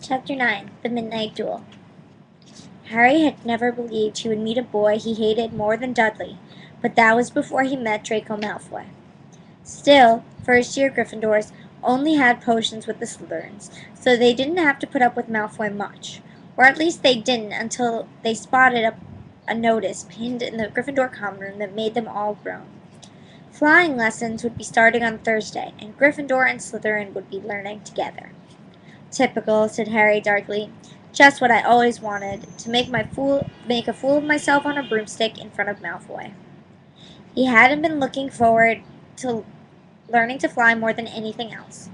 Chapter 9 The Midnight Duel. Harry had never believed he would meet a boy he hated more than Dudley, but that was before he met Draco Malfoy. Still, first-year Gryffindors only had potions with the Slytherins, so they didn't have to put up with Malfoy much. Or at least they didn't until they spotted a notice pinned in the Gryffindor common room that made them all groan. Flying lessons would be starting on Thursday, and Gryffindor and Slytherin would be learning together. "Typical," said Harry darkly. "Just what I always wanted, to make a fool of myself on a broomstick in front of Malfoy." He hadn't been looking forward to learning to fly more than anything else.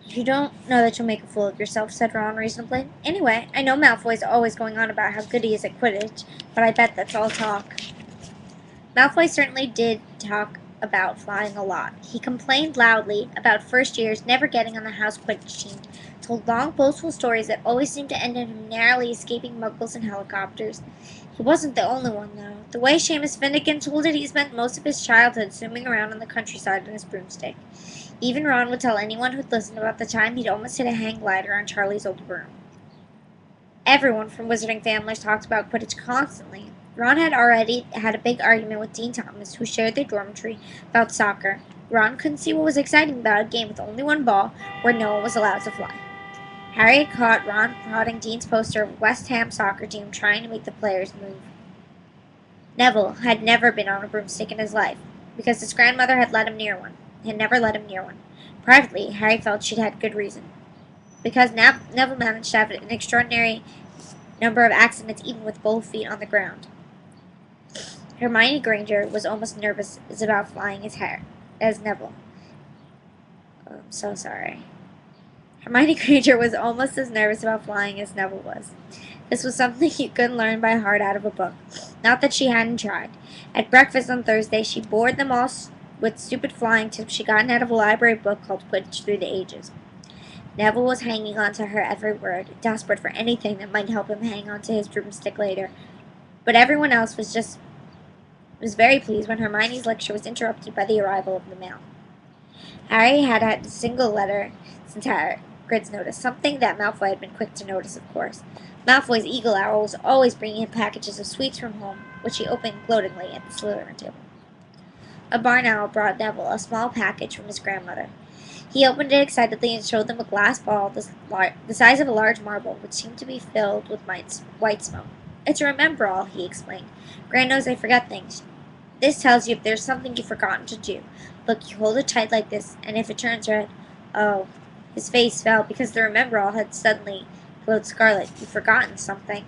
"You don't know that you'll make a fool of yourself," said Ron reasonably. "Anyway, I know Malfoy's always going on about how good he is at Quidditch, but I bet that's all talk." Malfoy certainly did talk about flying a lot. He complained loudly about first years never getting on the house Quidditch team, told long boastful stories that always seemed to end in him narrowly escaping muggles and helicopters. He wasn't the only one, though. The way Seamus Finnegan told it, he spent most of his childhood zooming around on the countryside on his broomstick. Even Ron would tell anyone who'd listened about the time he'd almost hit a hang glider on Charlie's old broom. Everyone from Wizarding families talked about Quidditch constantly. Ron had already had a big argument with Dean Thomas, who shared their dormitory, about soccer. Ron couldn't see what was exciting about a game with only one ball, where no one was allowed to fly. Harry had caught Ron prodding Dean's poster of West Ham soccer team trying to make the players move. Neville had never been on a broomstick in his life, because his grandmother had never let him near one. Privately, Harry felt she'd had good reason. Because Neville managed to have an extraordinary number of accidents even with both feet on the ground. Hermione Granger was almost nervous about flying as Neville. I'm so sorry. Hermione Granger was almost as nervous about flying as Neville was. This was something you couldn't learn by heart out of a book. Not that she hadn't tried. At breakfast on Thursday, she bored them all with stupid flying tips she'd gotten out of a library book called Quidditch Through the Ages. Neville was hanging on to her every word, desperate for anything that might help him hang on to his broomstick later. But everyone else was very pleased when Hermione's lecture was interrupted by the arrival of the mail. Harry had had a single letter since Hagrid's notice, something that Malfoy had been quick to notice, of course. Malfoy's eagle owl was always bringing him packages of sweets from home, which he opened gloatingly at the Slytherin table. A barn owl brought Neville a small package from his grandmother. He opened it excitedly and showed them a glass ball the size of a large marble, which seemed to be filled with white smoke. "It's a remember-all," he explained. "Gran knows I forget things. This tells you if there's something you've forgotten to do. Look, you hold it tight like this, and if it turns red—" Oh, his face fell because the remember-all had suddenly glowed scarlet. "You've forgotten something."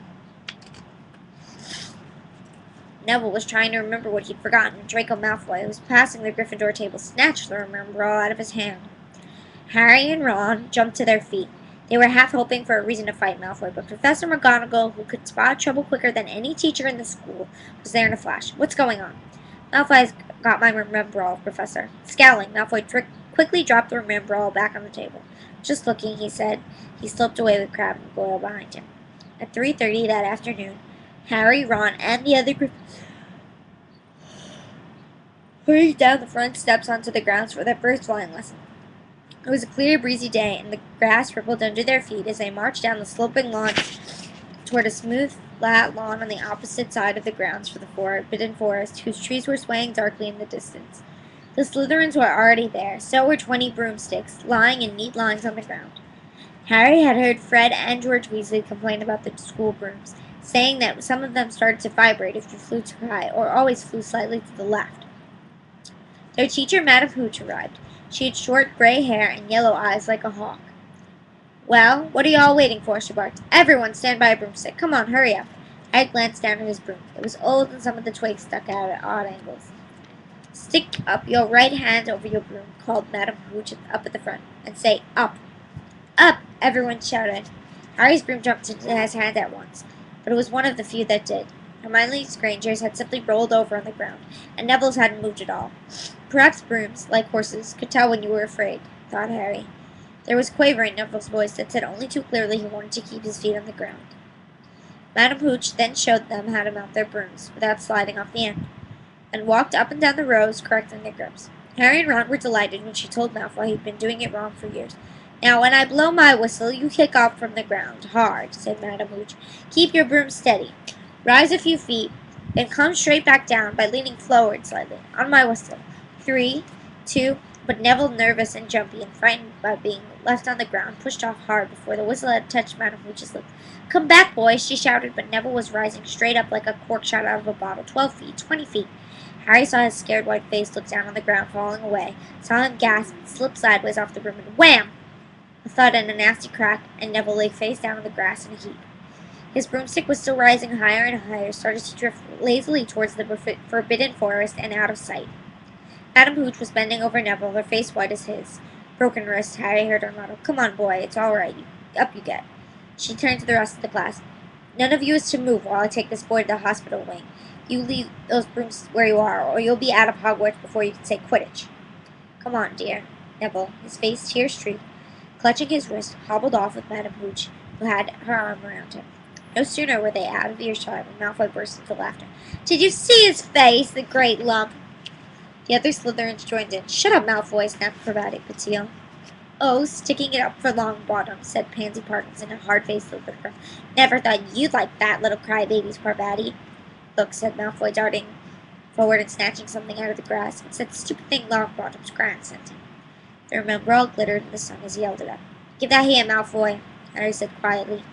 Neville was trying to remember what he'd forgotten, and Draco Malfoy, who was passing the Gryffindor table, snatched the remember-all out of his hand. Harry and Ron jumped to their feet. They were half hoping for a reason to fight Malfoy, but Professor McGonagall, who could spot trouble quicker than any teacher in the school, was there in a flash. "What's going on?" "Malfoy's got my remember-all, Professor." Scowling, Malfoy quickly dropped the remember-all back on the table. "Just looking," he said. He slipped away with Crabbe and Goyle behind him. At 3:30 that afternoon, Harry, Ron, and the other group hurried down the front steps onto the grounds for their first flying lesson. It was a clear, breezy day, and the grass rippled under their feet as they marched down the sloping lawn toward a smooth, flat lawn on the opposite side of the grounds for the forbidden forest, whose trees were swaying darkly in the distance. The Slytherins were already there. So were 20 broomsticks, lying in neat lines on the ground. Harry had heard Fred and George Weasley complain about the school brooms, saying that some of them started to vibrate if you flew too high, or always flew slightly to the left. Their teacher, Madame Hooch, arrived. She had short gray hair and yellow eyes like a hawk. "Well, what are you all waiting for?" she barked. "Everyone stand by a broomstick. Come on, hurry up." Harry glanced down at his broom. It was old and some of the twigs stuck out at odd angles. "Stick up your right hand over your broom," called Madame Hooch up at the front, "and say, 'Up.'" "Up!" everyone shouted. Harry's broom jumped into his hand at once, but it was one of the few that did. Hermione Granger's had simply rolled over on the ground, and Neville's hadn't moved at all. Perhaps brooms, like horses, could tell when you were afraid, thought Harry. There was quaver in Neville's voice that said only too clearly he wanted to keep his feet on the ground. Madame Hooch then showed them how to mount their brooms without sliding off the end, and walked up and down the rows, correcting their grips. Harry and Ron were delighted when she told Malfoy he'd been doing it wrong for years. Now, when I blow my whistle, you kick off from the ground, hard, said Madam Hooch. Keep your broom steady. Rise a few feet, then come straight back down by leaning forward slightly, on my whistle. 3, 2, but Neville, nervous and jumpy and frightened by being left on the ground, pushed off hard before the whistle had touched Madam Hooch's lips. Come back, boys, she shouted, but Neville was rising straight up like a cork shot out of a bottle. 12 feet, 20 feet. Harry saw his scared white face look down on the ground, falling away, saw him gasp, slip sideways off the broom, and wham! A thud and a nasty crack, and Neville lay face down on the grass in a heap. His broomstick was still rising higher and higher, started to drift lazily towards the forbidden forest and out of sight. Madam Hooch was bending over Neville, her face white as his. Broken wrist, Harry heard her mutter. Come on, boy, it's all right. Up you get. She turned to the rest of the class. None of you is to move while I take this boy to the hospital wing. You leave those brooms where you are, or you'll be out of Hogwarts before you can say Quidditch. Come on, dear. Neville, his face tear-streaked, clutching his wrist, hobbled off with Madam Hooch, who had her arm around him. No sooner were they out of earshot when Malfoy burst into laughter. Did you see his face, the great lump? The other Slytherins joined in. Shut up, Malfoy, snapped Parvati Patil. Oh, sticking it up for Longbottom, said Pansy Parkinson, a hard-faced Slytherin. Never thought you'd like that, little crybabies, Parvati. Look, said Malfoy, darting forward and snatching something out of the grass. It's that stupid thing Longbottom's grand sent him. The remember all glittered in the sun as he held it up. Give that here, Malfoy, Harry said quietly.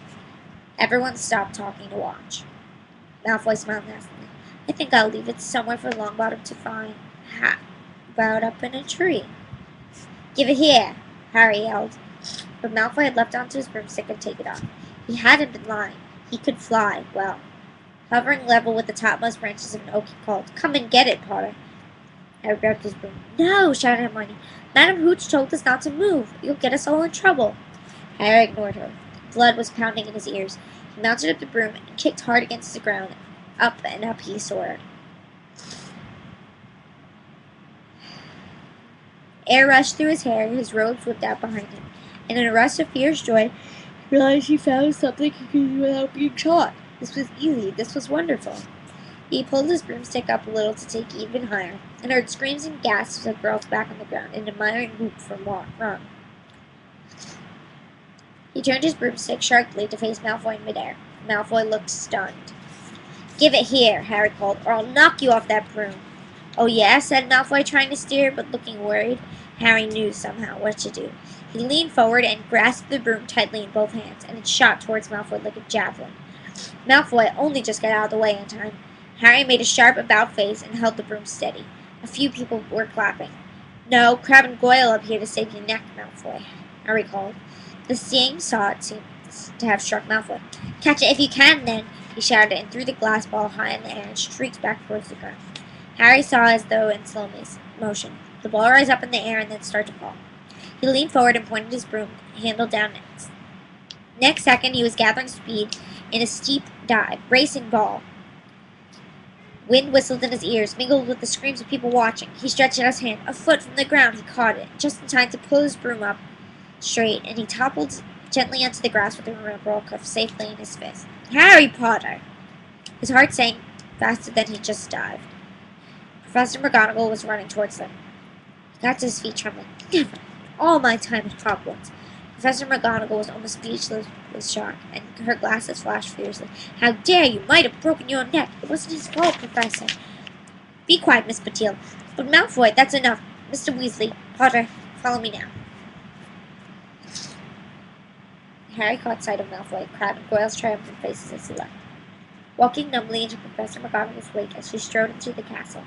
Everyone stopped talking to watch. Malfoy smiled nastily. I think I'll leave it somewhere for Longbottom to find. How about up in a tree? Give it here, Harry yelled. But Malfoy had leapt onto his broomstick and taken it off. He hadn't been lying. He could fly, well. Hovering level with the topmost branches of an oak, he called, Come and get it, Potter. Harry grabbed his broom. No, shouted Hermione. Madam Hooch told us not to move. You'll get us all in trouble. Harry ignored her. Blood was pounding in his ears. He mounted up the broom and kicked hard against the ground. Up and up he soared. Air rushed through his hair, his robes whipped out behind him, and in a rush of fierce joy, he realized he found something he could do without being shot. This was easy. This was wonderful. He pulled his broomstick up a little to take even higher, and heard screams and gasps of girls back on the ground, and admiring whoop from Ron. He turned his broomstick sharply to face Malfoy in midair. Malfoy looked stunned. Give it here, Harry called, or I'll knock you off that broom. Oh, yeah, said Malfoy, trying to steer, but looking worried. Harry knew somehow what to do. He leaned forward and grasped the broom tightly in both hands, and it shot towards Malfoy like a javelin. Malfoy only just got out of the way in time. Harry made a sharp about-face and held the broom steady. A few people were clapping. No, Crabbe and Goyle up here to save your neck, Malfoy, Harry called. The sting saw it seemed to have struck Malfoy. Catch it if you can, then, he shouted, and threw the glass ball high in the air and streaked back towards the ground. Harry saw as though in slow motion. The ball rise up in the air and then start to fall. He leaned forward and pointed his broom handle down next. Next second, he was gathering speed in a steep dive, racing ball. Wind whistled in his ears, mingled with the screams of people watching. He stretched out his hand. A foot from the ground, he caught it, just in time to pull his broom up straight, and he toppled gently onto the grass with the removal cuff safely in his fist. Harry Potter! His heart sank faster than he just dived. Professor McGonagall was running towards them. He got to his feet, trembling. Never! All my time at Hogwarts. Professor McGonagall was almost speechless with shock, and her glasses flashed fiercely. How dare you! Might have broken your neck. It wasn't his fault, Professor. Be quiet, Miss Patil. But Malfoy, that's enough. Mr. Weasley, Potter, follow me now. Harry caught sight of Malfoy, Crabbe, and Goyle's triumphant faces as he left, walking numbly into Professor McGonagall's wake as she strode into the castle.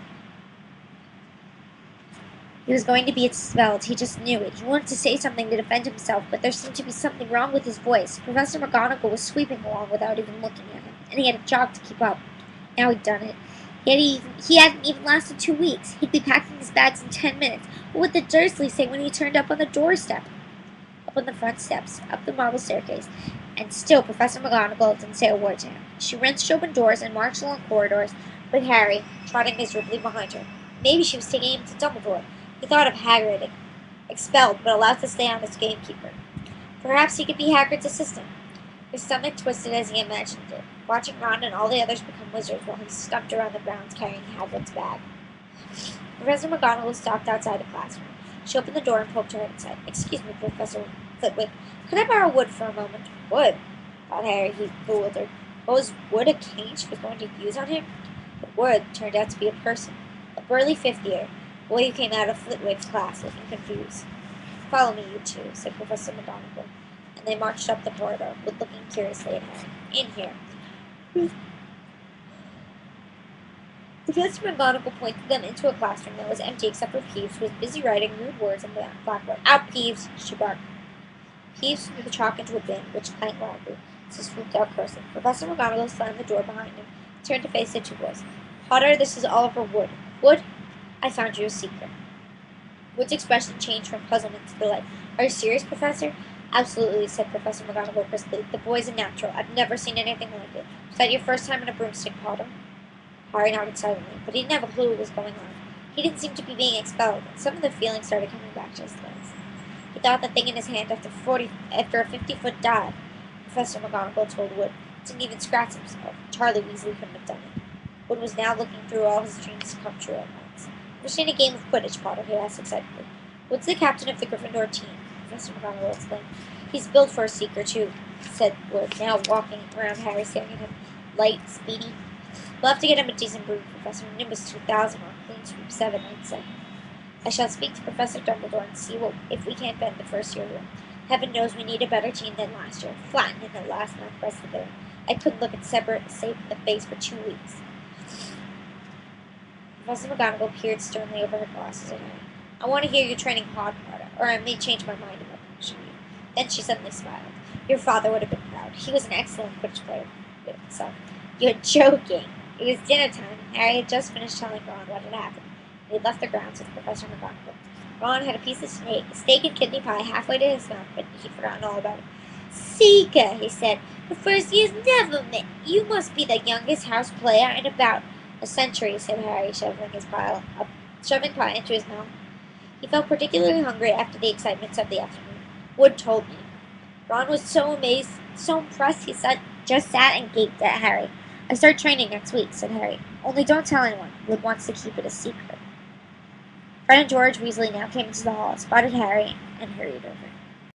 He was going to be expelled. He just knew it. He wanted to say something to defend himself, but there seemed to be something wrong with his voice. Professor McGonagall was sweeping along without even looking at him, and he had a job to keep up. Now he'd done it. He hadn't even lasted 2 weeks. He'd be packing his bags in 10 minutes. What would the Dursleys say when he turned up on the doorstep? Up on the front steps, up the marble staircase, and still Professor McGonagall didn't say a word to him. She wrenched open doors and marched along corridors, with Harry trotting miserably behind her. Maybe she was taking him to Dumbledore. He thought of Hagrid, expelled but allowed to stay on as gamekeeper. Perhaps he could be Hagrid's assistant. His stomach twisted as he imagined it, watching Ron and all the others become wizards while he stumped around the grounds carrying Hagrid's bag. Professor McGonagall stopped outside the classroom. She opened the door and poked her head inside. Excuse me, Professor Flitwick. Could I borrow Wood for a moment? Wood? Thought Harry, he bewildered. What was Wood a cane she was going to use on him? But Wood turned out to be a person. A burly fifth-year boy who came out of Flitwick's class, looking confused. Follow me, you two, said Professor McGonagall, and they marched up the corridor, Wood looking curiously at Harry. In here. Professor McGonagall pointed them into a classroom that was empty except for Peeves, who was busy writing rude words on the blackboard. Out, Peeves! She barked. Peeves threw the chalk into a bin, which clanked loudly, so swooped out cursing. Professor McGonagall slammed the door behind him, turned to face the two boys. Potter, this is Oliver Wood. Wood, I found you a secret. Wood's expression changed from puzzlement to delight. Are you serious, Professor? Absolutely, said Professor McGonagall crisply. The boy's a natural. I've never seen anything like it. Was that your first time in a broomstick, Potter? Harry nodded silently, but he didn't have a clue what was going on. He didn't seem to be being expelled, and some of the feelings started coming back to his legs. He thought the thing in his hand after a 50-foot dive. Professor McGonagall told Wood didn't even scratch himself. Charlie Weasley couldn't have done it. Wood was now looking through all his dreams to come true at once. Ever seen a game of Quidditch, Potter? He asked excitedly. Wood's the captain of the Gryffindor team, Professor McGonagall explained. He's built for a seeker, too, said Wood, now walking around Harry, staring at him. Light, speedy. We'll have to get him a decent broom, Professor. Nimbus 2000 or Clean Sweep 7, I'd say. I shall speak to Professor Dumbledore and see if we can't bend the first-year rule. Heaven knows we need a better team than last year. Flattened in the last month, rested there. I couldn't look at Safe in the face for 2 weeks. Professor McGonagall peered sternly over her glasses at Harry. I want to hear your training hard, Potter, or I may change my mind about punishing you. Then she suddenly smiled. Your father would have been proud. He was an excellent Quidditch player himself. You're joking. It was dinner time, and Harry had just finished telling Ron what had happened. They had left the grounds with Professor McGonagall. Ron had a piece of steak and kidney pie halfway to his mouth, but he'd forgotten all about it. Seeker, he said, the first year's never met. You must be the youngest house player in about a century, said Harry, shoving pie into his mouth. He felt particularly hungry after the excitements of the afternoon. Wood told me. Ron was so amazed, so impressed, just sat and gaped at Harry. I start training next week, said Harry. Only don't tell anyone. Wood wants to keep it a secret. Fred and George Weasley now came into the hall, spotted Harry, and hurried over.